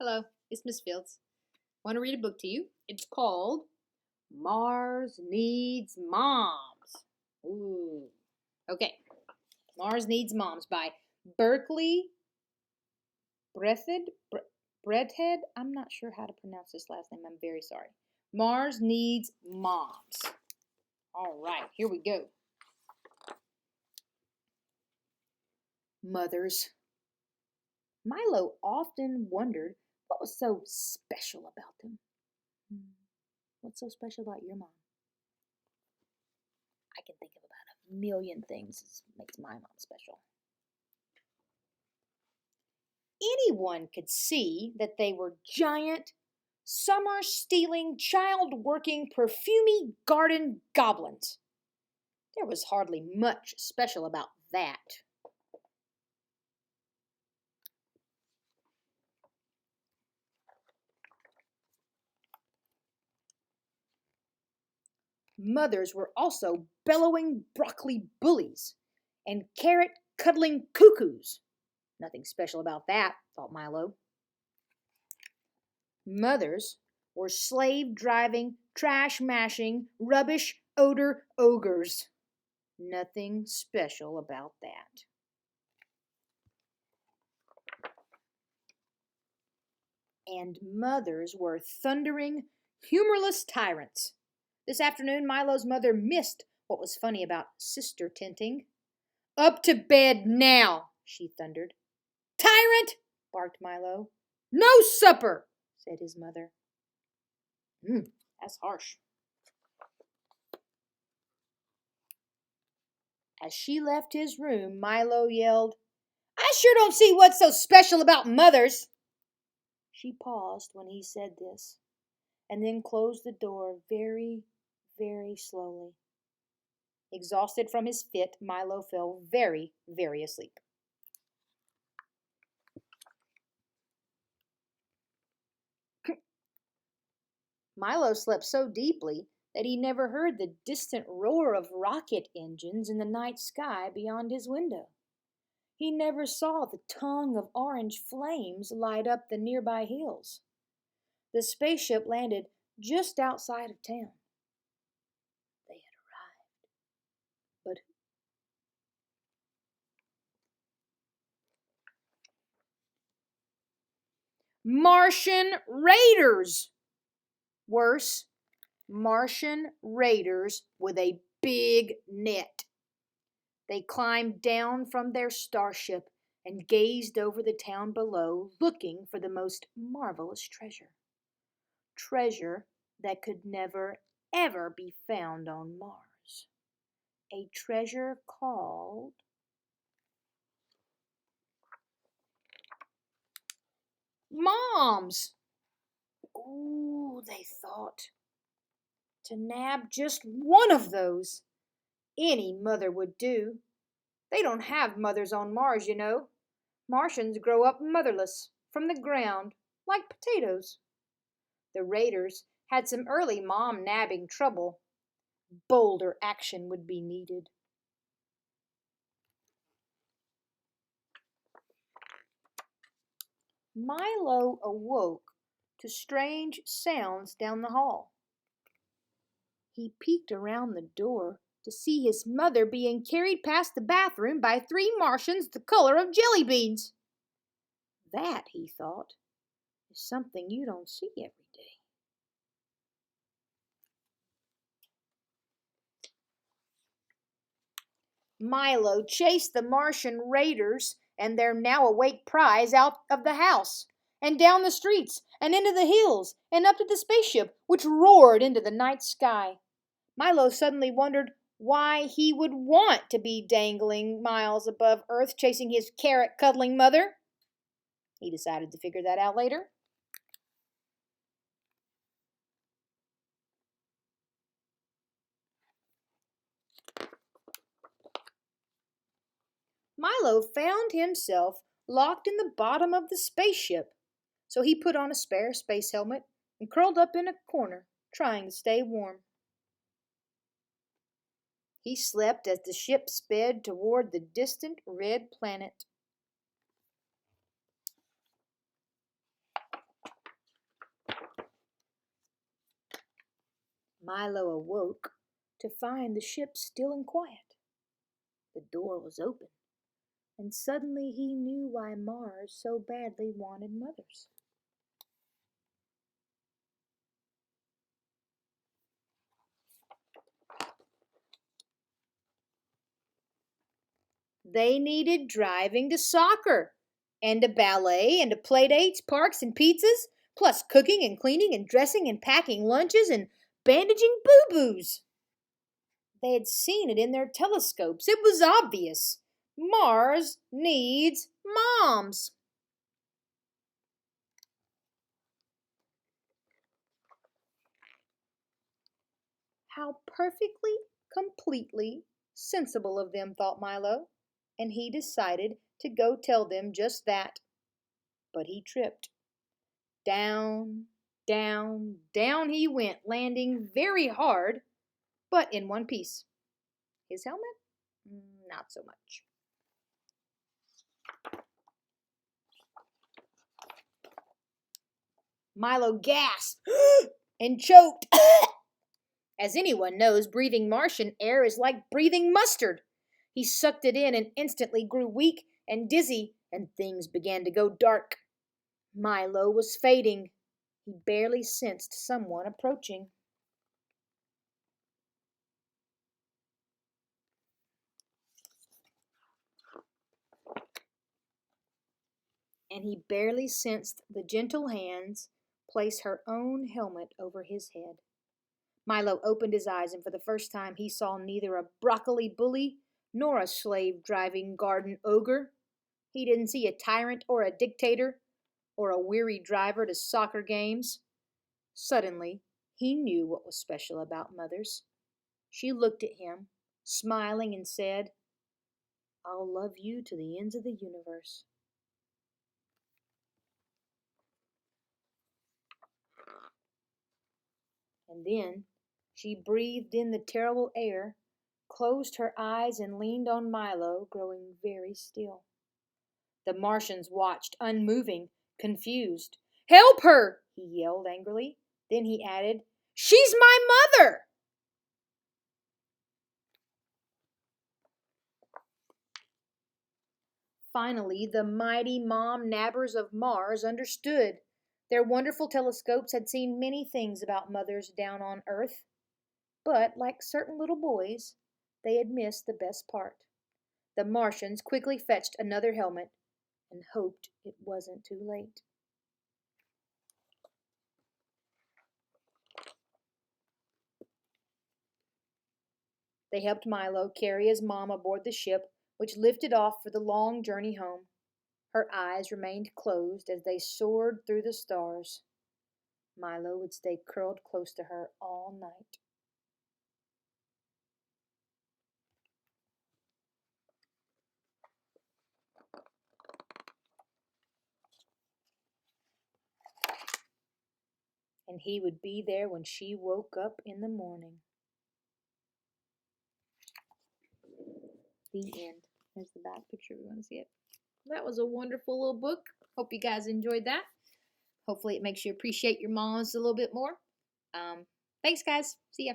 Hello, it's Miss Fields. Want to read a book to you? It's called Mars Needs Moms. Ooh. Okay. Mars Needs Moms by Berkeley Bredhead. I'm not sure how to pronounce this last name. I'm very sorry. Mars Needs Moms. All right, here we go. Mothers. Milo often wondered what was so special about them. What's so special about your mom? I can think of about a million things that makes my mom special. Anyone could see that they were giant, summer-stealing, child-working, perfumey garden goblins. There was hardly much special about that. Mothers were also bellowing broccoli bullies and carrot-cuddling cuckoos. Nothing special about that, thought Milo. Mothers were slave-driving, trash-mashing, rubbish-odor ogres. Nothing special about that. And mothers were thundering, humorless tyrants. This afternoon, Milo's mother missed what was funny about sister tenting. Up to bed now, she thundered. Tyrant, barked Milo. No supper, said his mother. That's harsh. As she left his room, Milo yelled, I sure don't see what's so special about mothers. She paused when he said this, and then closed the door very, very slowly. Exhausted from his fit, Milo fell very, very asleep. Milo slept so deeply that he never heard the distant roar of rocket engines in the night sky beyond his window. He never saw the tongue of orange flames light up the nearby hills. The spaceship landed just outside of town. They had arrived. But Martian raiders! Worse, Martian raiders with a big net. They climbed down from their starship and gazed over the town below, looking for the most marvelous treasure. Treasure that could never, ever be found on Mars. A treasure called moms. Ooh, they thought. To nab just one of those. Any mother would do. They don't have mothers on Mars, you know. Martians grow up motherless, from the ground, like potatoes. The raiders had some early mom nabbing trouble. Bolder action would be needed. Milo awoke to strange sounds down the hall. He peeked around the door to see his mother being carried past the bathroom by 3 Martians the color of jelly beans. That, he thought, is something you don't see every day. Milo chased the Martian raiders and their now awake prize out of the house, and down the streets, and into the hills, and up to the spaceship, which roared into the night sky. Milo suddenly wondered why he would want to be dangling miles above Earth chasing his carrot-cuddling mother. He decided to figure that out later. Milo found himself locked in the bottom of the spaceship, so he put on a spare space helmet and curled up in a corner, trying to stay warm. He slept as the ship sped toward the distant red planet. Milo awoke to find the ship still and quiet. The door was open, and suddenly he knew why Mars so badly wanted mothers. They needed driving to soccer, and to ballet, and to playdates, parks, and pizzas, plus cooking and cleaning and dressing and packing lunches and bandaging boo-boos. They had seen it in their telescopes. It was obvious. Mars needs moms. How perfectly, completely sensible of them, thought Milo, and he decided to go tell them just that. But he tripped. Down, down, down he went, landing very hard, but in one piece. His helmet? Not so much. Milo gasped and choked. As anyone knows, breathing Martian air is like breathing mustard. He sucked it in and instantly grew weak and dizzy, and things began to go dark. Milo was fading. He barely sensed someone approaching. And he barely sensed the gentle hands place her own helmet over his head. Milo opened his eyes, and for the first time he saw neither a broccoli bully nor a slave-driving garden ogre. He didn't see a tyrant or a dictator or a weary driver to soccer games. Suddenly, he knew what was special about mothers. She looked at him, smiling, and said, "I'll love you to the ends of the universe." And then she breathed in the terrible air, closed her eyes, and leaned on Milo, growing very still. The Martians watched, unmoving, confused. "Help her!" he yelled angrily. Then he added, "She's my mother!" Finally, the mighty mom nabbers of Mars understood. Their wonderful telescopes had seen many things about mothers down on Earth. But, like certain little boys, they had missed the best part. The Martians quickly fetched another helmet and hoped it wasn't too late. They helped Milo carry his mom aboard the ship, which lifted off for the long journey home. Her eyes remained closed as they soared through the stars. Milo would stay curled close to her all night. And he would be there when she woke up in the morning. The end. There's the back picture if you want to see it. That was a wonderful little book. Hope you guys enjoyed that. Hopefully it makes you appreciate your moms a little bit more. Thanks, guys. See ya.